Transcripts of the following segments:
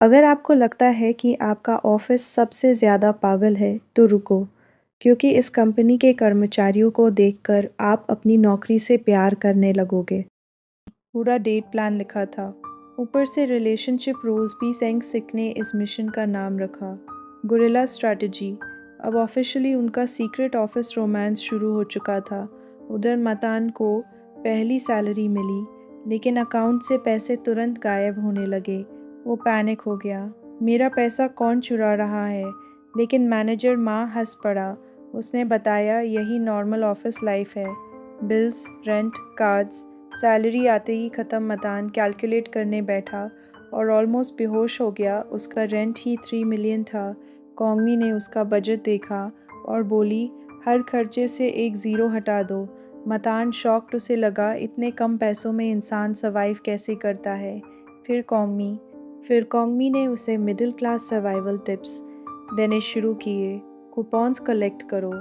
अगर आपको लगता है कि आपका ऑफिस सबसे ज़्यादा पागल है, तो रुको, क्योंकि इस कंपनी के कर्मचारियों को देखकर आप अपनी नौकरी से प्यार करने लगोगे। पूरा डेट प्लान लिखा था। ऊपर से रिलेशनशिप रूल्स भी सेंग सिक ने इस मिशन का नाम रखा। Guerrilla strategy. अब ऑफिशियली उनका सीक्रेट ऑफिस रोमांस शुरू हो चुका था। उधर मतान को पहली सैलरी मिली, लेकिन अकाउंट से पैसे तुरंत गायब होने लगे। वो पैनिक हो गया। मेरा पैसा कौन चुरा रहा है? लेकिन मैनेजर माँ हंस पड़ा। उसने बताया यही नॉर्मल ऑफिस लाइफ है। बिल्स, रेंट, कार्ड्स, सैलरी आते ही ख़त्म। मतान कैलकुलेट करने बैठा और ऑलमोस्ट बेहोश हो गया। उसका रेंट ही 3 मिलियन था। कौमी ने उसका बजट देखा और बोली, हर खर्चे से एक ज़ीरो हटा दो। मतान शॉक्ड, उसे लगा इतने कम पैसों में इंसान सर्वाइव कैसे करता है। फिर कौमी फिर कौमी ने उसे मिडिल क्लास सर्वाइवल टिप्स देने शुरू किए। कूपन्स कलेक्ट करो,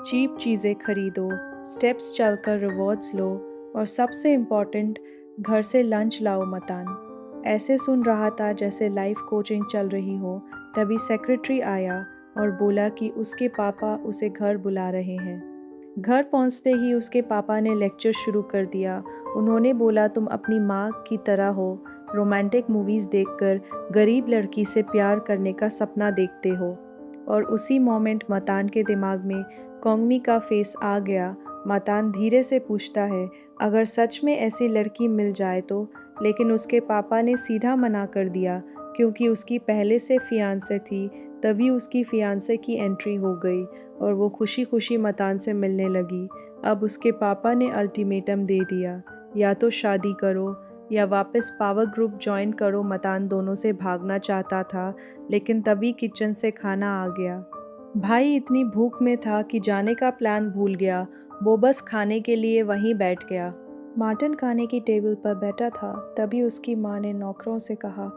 चीप चीज़ें खरीदो, स्टेप्स चलकर रिवॉर्ड्स लो और सबसे इम्पॉर्टेंट, घर से लंच लाओ। मतान ऐसे सुन रहा था जैसे लाइफ कोचिंग चल रही हो। तभी सेक्रेटरी आया और बोला कि उसके पापा उसे घर बुला रहे हैं। घर पहुंचते ही उसके पापा ने लेक्चर शुरू कर दिया। उन्होंने बोला, तुम अपनी माँ की तरह हो, रोमांटिक मूवीज़ देखकर गरीब लड़की से प्यार करने का सपना देखते हो। और उसी मोमेंट मतान के दिमाग में कौमी का फेस आ गया। मतान धीरे से पूछता है, अगर सच में ऐसी लड़की मिल जाए तो? लेकिन उसके पापा ने सीधा मना कर दिया, क्योंकि उसकी पहले से फियांसे थी। तभी उसकी फियांसे की एंट्री हो गई और वो खुशी खुशी मतान से मिलने लगी। अब उसके पापा ने अल्टीमेटम दे दिया, या तो शादी करो या वापस पावर ग्रुप ज्वाइन करो। मतान दोनों से भागना चाहता था, लेकिन तभी किचन से खाना आ गया। भाई इतनी भूख में था कि जाने का प्लान भूल गया। वो बस खाने के लिए वहीं बैठ गया। मार्टिन खाने की टेबल पर बैठा था। तभी उसकी माँ ने नौकरों से कहा,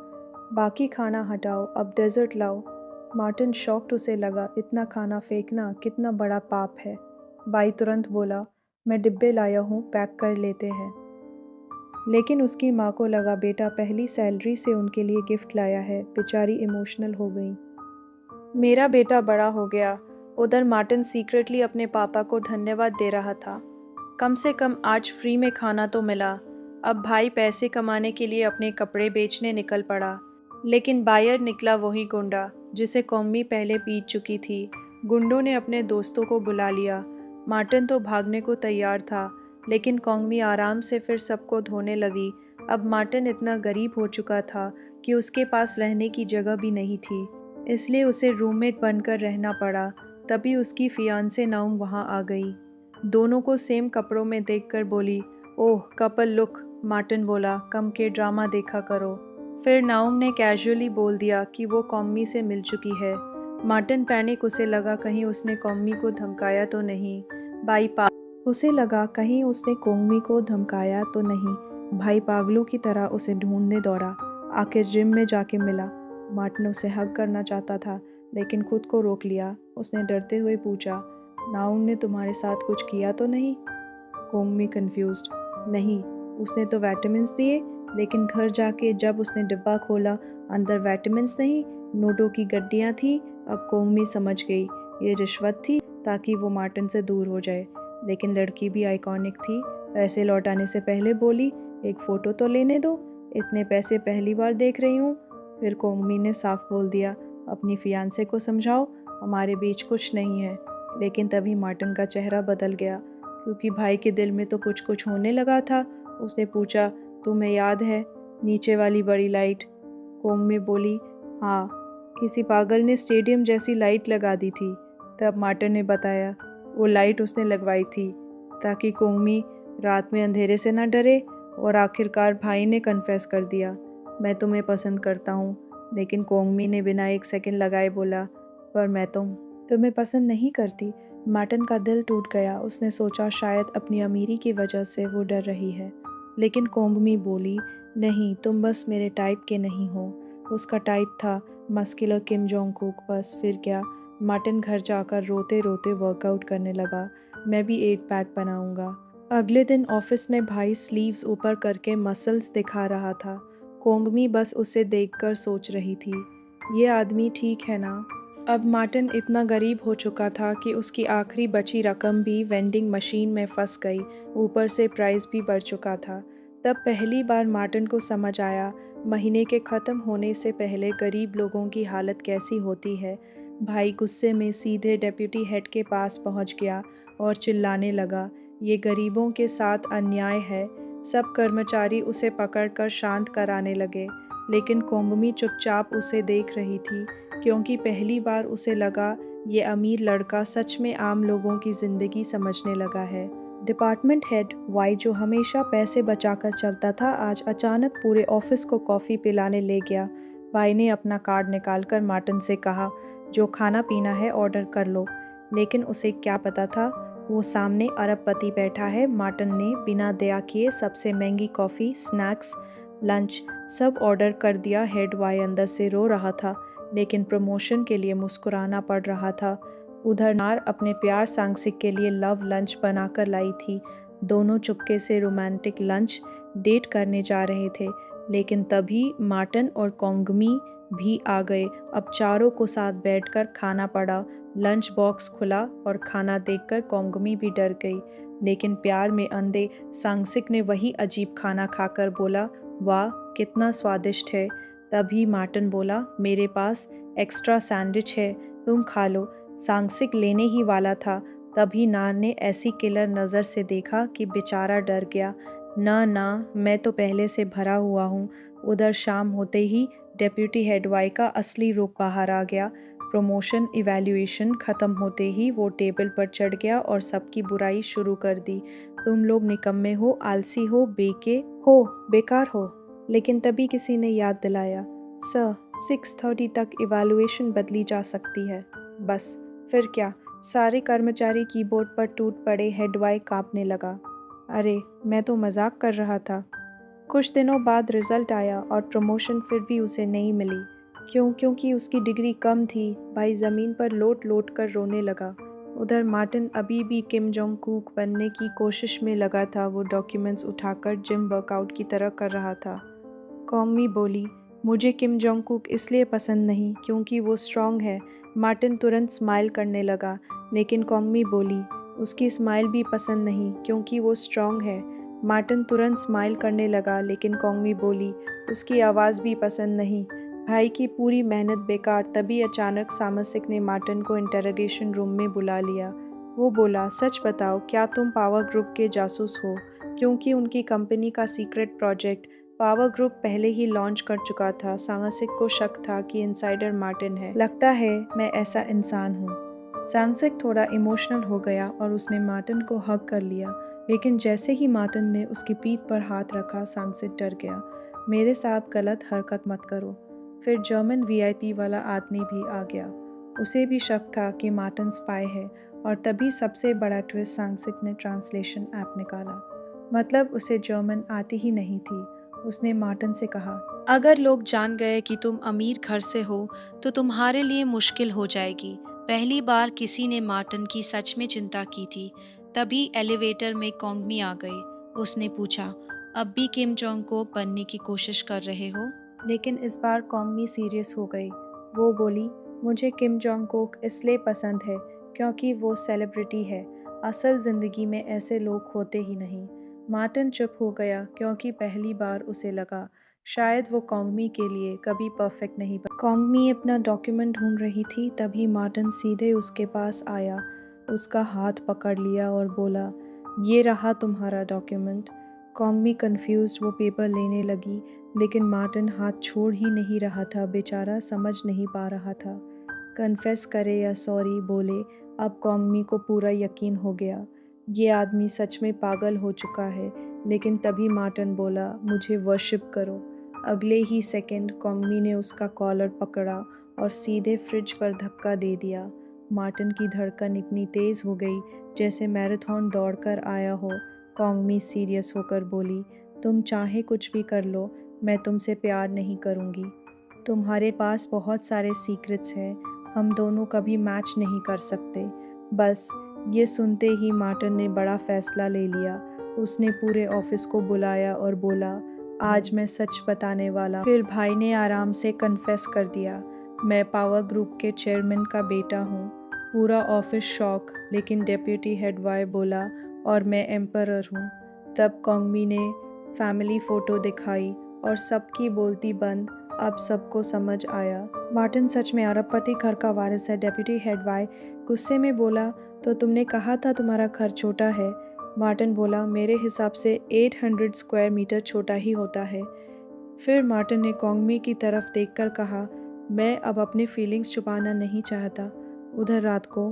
बाकी खाना हटाओ, अब डेजर्ट लाओ। मार्टिन शॉक्ड, उसे लगा इतना खाना फेंकना कितना बड़ा पाप है। बाई तुरंत बोला, मैं डिब्बे लाया हूँ, पैक कर लेते हैं। लेकिन उसकी माँ को लगा बेटा पहली सैलरी से उनके लिए गिफ्ट लाया है। बेचारी इमोशनल हो गई। मेरा बेटा बड़ा हो गया। उधर मार्टिन सीक्रेटली अपने पापा को धन्यवाद दे रहा था। कम से कम आज फ्री में खाना तो मिला। अब भाई पैसे कमाने के लिए अपने कपड़े बेचने निकल पड़ा। लेकिन बायर निकला वही गुंडा जिसे कौमी पहले पीट चुकी थी। गुंडों ने अपने दोस्तों को बुला लिया। मार्टिन तो भागने को तैयार था, लेकिन कौमी आराम से फिर सबको धोने लगी। अब मार्टिन इतना गरीब हो चुका था कि उसके पास रहने की जगह भी नहीं थी, इसलिए उसे रूममेट बनकर रहना पड़ा। तभी उसकी फियांसे नाउम वहाँ आ गई। दोनों को सेम कपड़ों में देखकर बोली, ओह कपल लुक। मार्टिन बोला, कम के ड्रामा देखा करो। फिर नाउम ने कैजुअली बोल दिया कि वो कौमी से मिल चुकी है। मार्टिन पैनिक, उसे लगा कहीं उसने कौमी को धमकाया तो नहीं। उसे लगा कहीं उसने कौमी को धमकाया तो नहीं। भाई पागलों की तरह उसे ढूंढने दौड़ा। आखिर जिम में जाके मिला। मार्टिन उसे हग करना चाहता था, लेकिन खुद को रोक लिया। उसने डरते हुए पूछा, नाउम ने तुम्हारे साथ कुछ किया तो नहीं? कौमी कंफ्यूज्ड, नहीं, उसने तो विटामिन्स दिए, लेकिन घर जाके जब उसने डिब्बा खोला, अंदर विटामिन्स नहीं, नोटों की गड्डियाँ थी। अब कौमी समझ गई ये रिश्वत थी, ताकि वो मार्टिन से दूर हो जाए। लेकिन लड़की भी आइकॉनिक थी। पैसे लौटाने से पहले बोली, एक फ़ोटो तो लेने दो, इतने पैसे पहली बार देख रही हूँ। फिर कौमी ने साफ बोल दिया, अपनी फियांसे को समझाओ, हमारे बीच कुछ नहीं है। लेकिन तभी मार्टिन का चेहरा बदल गया, क्योंकि भाई के दिल में तो कुछ कुछ होने लगा था। उसने पूछा, तुम्हें याद है नीचे वाली बड़ी लाइट? कौमी बोली, हाँ, किसी पागल ने स्टेडियम जैसी लाइट लगा दी थी। तब मार्टिन ने बताया, वो लाइट उसने लगवाई थी ताकि कौमी रात में अंधेरे से न डरे। और आखिरकार भाई ने कन्फेस कर दिया, मैं तुम्हें पसंद करता हूँ। लेकिन कौमी ने बिना एक सेकंड लगाए बोला, पर मैं तुम्हें पसंद नहीं करती। मार्टिन का दिल टूट गया। उसने सोचा शायद अपनी अमीरी की वजह से वो डर रही है। लेकिन कौमी बोली, नहीं, तुम बस मेरे टाइप के नहीं हो। उसका टाइप था मस्कुलर किम जोंग कुक, बस फिर क्या। मार्टिन घर जाकर रोते रोते वर्कआउट करने लगा। मैं भी 8 पैक बनाऊंगा। अगले दिन ऑफिस में भाई स्लीव्स ऊपर करके मसल्स दिखा रहा था। कोंगमी बस उसे देखकर सोच रही थी, ये आदमी ठीक है ना? अब मार्टिन इतना गरीब हो चुका था कि उसकी आखिरी बची रकम भी वेंडिंग मशीन में फंस गई, ऊपर से प्राइस भी बढ़ चुका था। तब पहली बार मार्टिन को समझ आया, महीने के ख़त्म होने से पहले गरीब लोगों की हालत कैसी होती है। भाई गुस्से में सीधे डेप्यूटी हेड के पास पहुंच गया और चिल्लाने लगा, ये गरीबों के साथ अन्याय है। सब कर्मचारी उसे पकड़कर शांत कराने लगे, लेकिन कोंगमी चुपचाप उसे देख रही थी, क्योंकि पहली बार उसे लगा ये अमीर लड़का सच में आम लोगों की ज़िंदगी समझने लगा है। डिपार्टमेंट हेड वाई, जो हमेशा पैसे बचाकर चलता था, आज अचानक पूरे ऑफिस को कॉफ़ी पिलाने ले गया। वाई ने अपना कार्ड निकालकर मार्टिन से कहा, जो खाना पीना है ऑर्डर कर लो। लेकिन उसे क्या पता था, वो सामने अरबपति बैठा है। मार्टिन ने बिना दया किए सबसे महंगी कॉफ़ी, स्नैक्स, लंच सब ऑर्डर कर दिया। हेड वाई अंदर से रो रहा था, लेकिन प्रमोशन के लिए मुस्कुराना पड़ रहा था। उधर नार अपने प्यार सांगसिक के लिए लव लंच बनाकर लाई थी। दोनों चुपके से रोमांटिक लंच डेट करने जा रहे थे, लेकिन तभी मार्टिन और कोंगमी भी आ गए। अब चारों को साथ बैठकर खाना पड़ा। लंच बॉक्स खुला और खाना देखकर कोंगमी भी डर गई, लेकिन प्यार में अंधे सांगसिक ने वही अजीब खाना खाकर बोला, वाह कितना स्वादिष्ट है। तभी मार्टिन बोला, मेरे पास एक्स्ट्रा सैंडविच है, तुम खा लो। सांगसिक लेने ही वाला था, तभी नार ने ऐसी किलर नज़र से देखा कि बेचारा डर गया। ना ना, मैं तो पहले से भरा हुआ हूँ। उधर शाम होते ही डेप्यूटी हेड वाई का असली रूप बाहर आ गया। प्रमोशन इवैल्यूएशन ख़त्म होते ही वो टेबल पर चढ़ गया और सबकी बुराई शुरू कर दी। तुम लोग निकम्मे हो, आलसी हो, बेकार हो। लेकिन तभी किसी ने याद दिलाया, सर 6:30 तक इवैल्यूएशन बदली जा सकती है। बस फिर क्या, सारे कर्मचारी कीबोर्ड पर टूट पड़े। हेड वाई कांपने लगा, अरे मैं तो मजाक कर रहा था। कुछ दिनों बाद रिजल्ट आया और प्रमोशन फिर भी उसे नहीं मिली। क्यों? क्योंकि उसकी डिग्री कम थी। भाई ज़मीन पर लोट लोट कर रोने लगा। उधर मार्टिन अभी भी किम जोंग कुक बनने की कोशिश में लगा था। वो डॉक्यूमेंट्स उठाकर जिम वर्कआउट की तरह कर रहा था। कॉन्गमी बोली, मुझे किम जोंग कुक इसलिए पसंद नहीं क्योंकि वो स्ट्रांग है। मार्टिन तुरंत स्माइल करने लगा, लेकिन कॉन्गमी बोली, उसकी स्माइल भी पसंद नहीं क्योंकि वो स्ट्रांग है। मार्टिन तुरंत स्माइल करने लगा, लेकिन कॉन्गमी बोली, उसकी आवाज़ भी पसंद नहीं। भाई की पूरी मेहनत बेकार। तभी अचानक सामसिक ने मार्टिन को इंटरोगेशन रूम में बुला लिया। वो बोला, सच बताओ, क्या तुम पावर ग्रुप के जासूस हो? क्योंकि उनकी कंपनी का सीक्रेट प्रोजेक्ट पावर ग्रुप पहले ही लॉन्च कर चुका था। सांगसिक को शक था कि इनसाइडर मार्टिन है। लगता है मैं ऐसा इंसान हूँ। सांगसिक थोड़ा इमोशनल हो गया और उसने मार्टिन को हग कर लिया, लेकिन जैसे ही मार्टिन ने उसकी पीठ पर हाथ रखा, सांगसिक डर गया। मेरे साथ गलत हरकत मत करो। फिर जर्मन वीआईपी वाला आदमी भी आ गया। उसे भी शक था कि मार्टिन स्पाई है, और तभी सबसे बड़ा ट्विस्ट, सांगसिक ने ट्रांसलेशन ऐप निकाला। मतलब उसे जर्मन आती ही नहीं थी। उसने मार्टिन से कहा, अगर लोग जान गए कि तुम अमीर घर से हो तो तुम्हारे लिए मुश्किल हो जाएगी। पहली बार किसी ने मार्टिन की सच में चिंता की थी। तभी एलिवेटर में कोंगमी आ गई। उसने पूछा, अब भी किम जोंग को बनने की कोशिश कर रहे हो? लेकिन इस बार कॉन्गमी सीरियस हो गई। वो बोली, मुझे किम जोंग कुक इसलिए पसंद है क्योंकि वो सेलिब्रिटी है। असल ज़िंदगी में ऐसे लोग होते ही नहीं। मार्टिन चुप हो गया क्योंकि पहली बार उसे लगा शायद वो कॉन्गमी के लिए कभी परफेक्ट नहीं बन। कॉन्गमी अपना डॉक्यूमेंट ढूंढ रही थी, तभी मार्टिन सीधे उसके पास आया, उसका हाथ पकड़ लिया और बोला, ये रहा तुम्हारा डॉक्यूमेंट। कॉन्गमी कंफ्यूज्ड वो पेपर लेने लगी, लेकिन मार्टिन हाथ छोड़ ही नहीं रहा था। बेचारा समझ नहीं पा रहा था, कन्फेस करे या सॉरी बोले। अब कॉन्गमी को पूरा यकीन हो गया, ये आदमी सच में पागल हो चुका है। लेकिन तभी मार्टिन बोला, मुझे वर्शिप करो। अगले ही सेकंड कॉन्गमी ने उसका कॉलर पकड़ा और सीधे फ्रिज पर धक्का दे दिया। मार्टिन की धड़कन इतनी तेज़ हो गई जैसे मैराथन दौड़कर आया हो। कॉन्गमी सीरियस होकर बोली, तुम चाहे कुछ भी कर लो, मैं तुमसे प्यार नहीं करूँगी। तुम्हारे पास बहुत सारे सीक्रेट्स हैं, हम दोनों कभी मैच नहीं कर सकते। बस ये सुनते ही मार्टिन ने बड़ा फैसला ले लिया। उसने पूरे ऑफिस को बुलाया और बोला, आज मैं सच बताने वाला। फिर भाई ने आराम से कन्फेस कर दिया, मैं पावर ग्रुप के चेयरमैन का बेटा हूँ। पूरा ऑफिस शॉक, लेकिन डेप्यूटी हेड वाई बोला और मैं एम्परर हूँ। तब कॉन्गमी ने फैमिली फ़ोटो दिखाई और सबकी बोलती बंद। अब सबको समझ आया, मार्टिन सच में अरबपति घर का वारिस है। डेप्यूटी हेड वाई गुस्से में बोला, तो तुमने कहा था तुम्हारा घर छोटा है। मार्टिन बोला, मेरे हिसाब से 800 स्क्वायर मीटर छोटा ही होता है। फिर मार्टिन ने कॉन्गमी की तरफ देखकर कहा, मैं अब अपने फीलिंग्स छुपाना नहीं चाहता। उधर रात को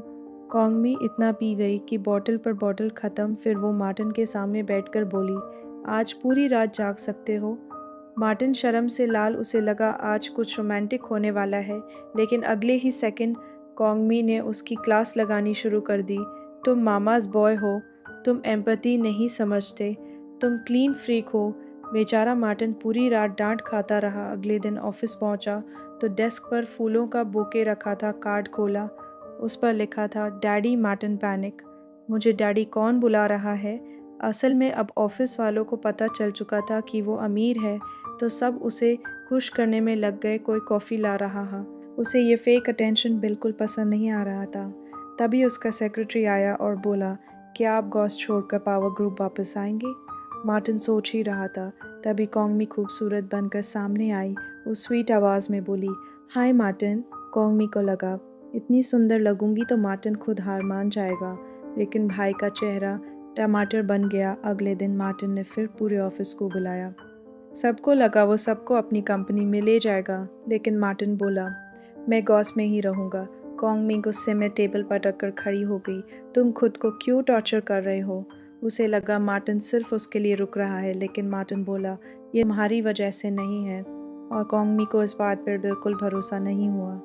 कॉन्गमी इतना पी गई कि बॉटल पर बॉटल ख़त्म। फिर वो मार्टिन के सामने बैठकर बोली, आज पूरी रात जाग सकते हो। मार्टिन शर्म से लाल, उसे लगा आज कुछ रोमांटिक होने वाला है, लेकिन अगले ही सेकंड कॉन्गमी ने उसकी क्लास लगानी शुरू कर दी। तुम मामाज बॉय हो, तुम एम्पैथी नहीं समझते, तुम क्लीन फ्रीक हो। बेचारा मार्टिन पूरी रात डांट खाता रहा। अगले दिन ऑफिस पहुंचा तो डेस्क पर फूलों का बुके रखा था। कार्ड खोला, उस पर लिखा था, डैडी मार्टिन पैनिक। मुझे डैडी कौन बुला रहा है? असल में अब ऑफिस वालों को पता चल चुका था कि वो अमीर है, तो सब उसे खुश करने में लग गए। कोई कॉफ़ी ला रहा था। उसे ये फेक अटेंशन बिल्कुल पसंद नहीं आ रहा था। तभी उसका सेक्रेटरी आया और बोला, क्या आप गॉस छोड़कर पावर ग्रुप वापस आएंगे? मार्टिन सोच ही रहा था, तभी कॉन्गमी खूबसूरत बनकर सामने आई। उस स्वीट आवाज़ में बोली, हाय मार्टिन। कॉन्गमी को लगा, इतनी सुंदर लगूंगी तो मार्टिन खुद हार मान जाएगा, लेकिन भाई का चेहरा टमाटर बन गया। अगले दिन मार्टिन ने फिर पूरे ऑफिस को बुलाया। सबको लगा वो सबको अपनी कंपनी में ले जाएगा, लेकिन मार्टिन बोला, मैं गॉस में ही रहूँगा। कॉन्गमी गुस्से में टेबल पटक कर खड़ी हो गई, तुम खुद को क्यों टॉर्चर कर रहे हो? उसे लगा मार्टिन सिर्फ उसके लिए रुक रहा है, लेकिन मार्टिन बोला, ये तुम्हारी वजह से नहीं है। और कॉन्गमी को इस बात पर बिल्कुल भरोसा नहीं हुआ।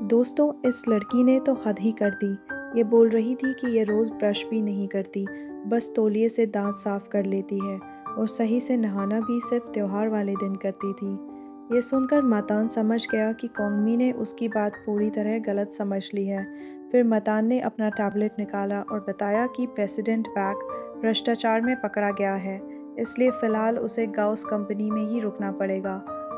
दोस्तों, इस लड़की ने तो हद ही कर दी। ये बोल रही थी कि ये रोज़ ब्रश भी नहीं करती, बस तौलिए से दांत साफ कर लेती है, और सही से नहाना भी सिर्फ त्योहार वाले दिन करती थी। ये सुनकर मतान समझ गया कि कॉन्गमी ने उसकी बात पूरी तरह गलत समझ ली है। फिर मतान ने अपना टैबलेट निकाला और बताया कि प्रेसिडेंट बैक भ्रष्टाचार में पकड़ा गया है, इसलिए फ़िलहाल उसे गाउस कंपनी में ही रुकना पड़ेगा।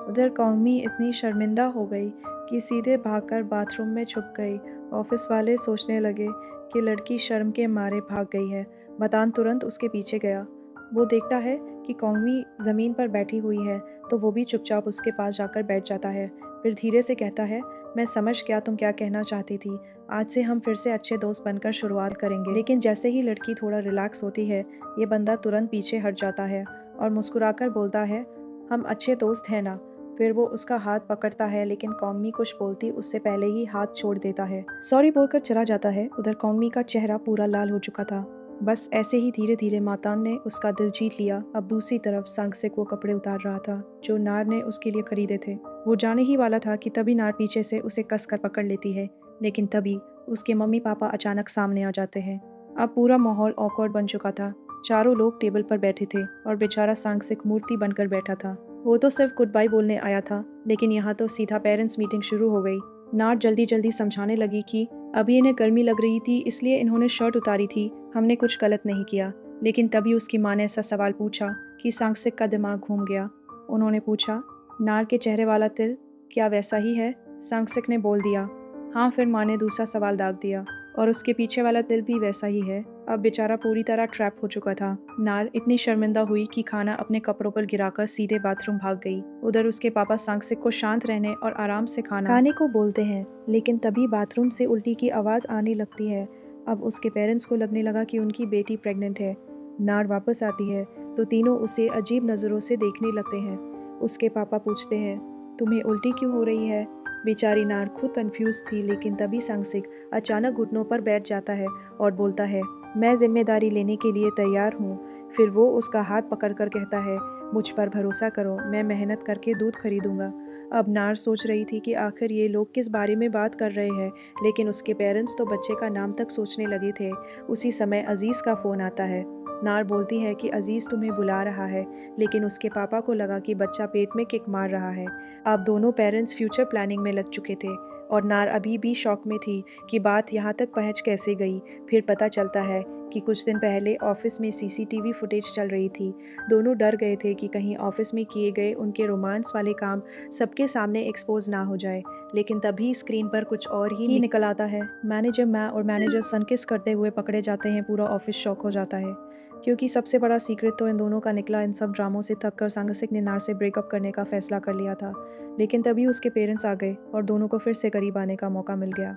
उधर कॉन्गमी इतनी शर्मिंदा हो गई कि सीधे भागकर बाथरूम में छुप गई। ऑफिस वाले सोचने लगे कि लड़की शर्म के मारे भाग गई है। मतान तुरंत उसके पीछे गया। वो देखता है कि कॉन्गमी ज़मीन पर बैठी हुई है, तो वो भी चुपचाप उसके पास जाकर बैठ जाता है। फिर धीरे से कहता है, मैं समझ गया तुम क्या कहना चाहती थी। आज से हम फिर से अच्छे दोस्त बनकर शुरुआत करेंगे। लेकिन जैसे ही लड़की थोड़ा रिलैक्स होती है, ये बंदा तुरंत पीछे हट जाता है और मुस्कुराकर बोलता है, हम अच्छे दोस्त हैं ना। फिर वो उसका हाथ पकड़ता है, लेकिन कॉन्गमी कुछ बोलती उससे पहले ही हाथ छोड़ देता है। सॉरी बोलकर चला जाता है। उधर कॉन्गमी का चेहरा पूरा लाल हो चुका था। बस ऐसे ही धीरे धीरे मातान ने उसका दिल जीत लिया। अब दूसरी तरफ सांगसिक वो कपड़े उतार रहा था जो नार ने उसके लिए खरीदे थे। वो जाने ही वाला था कि तभी नार पीछे से उसे कसकर पकड़ लेती है, लेकिन तभी उसके मम्मी पापा अचानक सामने आ जाते हैं। अब पूरा माहौल ऑकवर्ड बन चुका था। चारों लोग टेबल पर बैठे थे और बेचारा सांगसिक मूर्ति बनकर बैठा था। वो तो सिर्फ गुड बाय बोलने आया था, लेकिन यहाँ तो सीधा पेरेंट्स मीटिंग शुरू हो गई। नार जल्दी जल्दी समझाने लगी कि अभी इन्हें गर्मी लग रही थी, इसलिए इन्होंने शर्ट उतारी थी, हमने कुछ गलत नहीं किया। लेकिन तभी उसकी माँ ने ऐसा सवाल पूछा कि सांगसिक का दिमाग घूम गया। उन्होंने पूछा, नार के चेहरे वाला तिल क्या वैसा ही है? सांगसिक ने बोल दिया, हाँ। फिर माँ ने दूसरा सवाल दाग दिया, और उसके पीछे वाला तिल भी वैसा ही है। अब बेचारा पूरी तरह ट्रैप हो चुका था। नार इतनी शर्मिंदा हुई कि खाना अपने कपड़ों पर गिराकर सीधे बाथरूम भाग गई। उधर उसके पापा सांगसिक को शांत रहने और आराम से खाने को बोलते हैं, लेकिन तभी बाथरूम से उल्टी की आवाज़ आने लगती है। अब उसके पेरेंट्स को लगने लगा कि उनकी बेटी प्रेग्नेंट है। नार वापस आती है तो तीनों उसे अजीब नज़रों से देखने लगते हैं। उसके पापा पूछते हैं, तुम्हें उल्टी क्यों हो रही है? बेचारी नार खुद कंफ्यूज थी, लेकिन तभी सांगसिक अचानक घुटनों पर बैठ जाता है और बोलता है, मैं जिम्मेदारी लेने के लिए तैयार हूँ। फिर वो उसका हाथ पकड़कर कहता है, मुझ पर भरोसा करो, मैं मेहनत करके दूध खरीदूंगा। अब नार सोच रही थी कि आखिर ये लोग किस बारे में बात कर रहे हैं, लेकिन उसके पेरेंट्स तो बच्चे का नाम तक सोचने लगे थे। उसी समय अजीज़ का फ़ोन आता है। नार बोलती है कि अजीज़ तुम्हें बुला रहा है, लेकिन उसके पापा को लगा कि बच्चा पेट में किक मार रहा है। अब दोनों पेरेंट्स फ्यूचर प्लानिंग में लग चुके थे। और नार अभी भी शॉक में थी कि बात यहाँ तक पहुँच कैसे गई। फिर पता चलता है कि कुछ दिन पहले ऑफिस में सीसीटीवी फुटेज चल रही थी। दोनों डर गए थे कि कहीं ऑफिस में किए गए उनके रोमांस वाले काम सबके सामने एक्सपोज ना हो जाए। लेकिन तभी स्क्रीन पर कुछ और ही निकल आता है। मैनेजर मैं और मैनेजर सनकिस करते हुए पकड़े जाते हैं। पूरा ऑफिस शॉक हो जाता है क्योंकि सबसे बड़ा सीक्रेट तो इन दोनों का निकला। इन सब ड्रामों से थककर सांगसिक ने नार से ब्रेकअप करने का फैसला कर लिया था। लेकिन तभी उसके पेरेंट्स आ गए और दोनों को फिर से करीब आने का मौका मिल गया।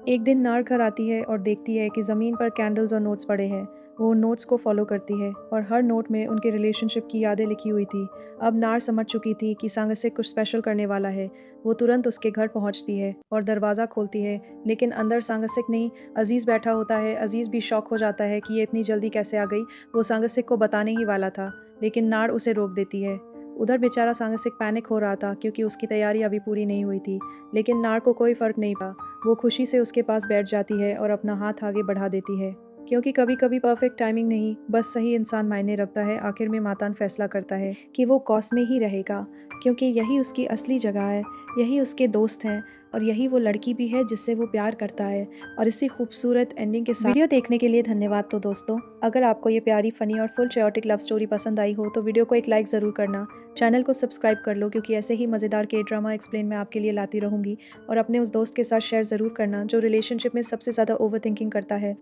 एक दिन नार घर आती है और देखती है कि ज़मीन पर कैंडल्स और नोट्स पड़े हैं। वो उन नोट्स को फॉलो करती है और हर नोट में उनके रिलेशनशिप की यादें लिखी हुई थी। अब नार समझ चुकी थी कि सांगसिक कुछ स्पेशल करने वाला है। वो तुरंत उसके घर पहुंचती है और दरवाज़ा खोलती है, लेकिन अंदर सांगसिक नहीं, अजीज़ बैठा होता है। अजीज़ भी शॉक हो जाता है कि ये इतनी जल्दी कैसे आ गई। वो सांगसिक को बताने ही वाला था, लेकिन नार उसे रोक देती है। उधर बेचारा सांगसिक पैनिक हो रहा था क्योंकि उसकी तैयारी अभी पूरी नहीं हुई थी, लेकिन नार को कोई फ़र्क नहीं पड़ा। वो खुशी से उसके पास बैठ जाती है और अपना हाथ आगे बढ़ा देती है, क्योंकि कभी कभी परफेक्ट टाइमिंग नहीं, बस सही इंसान मायने रखता है। आखिर में मातान फैसला करता है कि वो कॉस में ही रहेगा, क्योंकि यही उसकी असली जगह है, यही उसके दोस्त हैं और यही वो लड़की भी है जिससे वो प्यार करता है। और इसी खूबसूरत एंडिंग के साथ वीडियो देखने के लिए धन्यवाद। तो दोस्तों, अगर आपको ये प्यारी फनी और फुल चायोटिक लव स्टोरी पसंद आई हो तो वीडियो को एक लाइक ज़रूर करना। चैनल को सब्सक्राइब कर लो, क्योंकि ऐसे ही मज़ेदार के ड्रामा एक्सप्लेन मैं आपके लिए लाती रहूँगी। और अपने उस दोस्त के साथ शेयर ज़रूर करना जो रिलेशनशिप में सबसे ज़्यादा ओवर थिंकिंग करता है।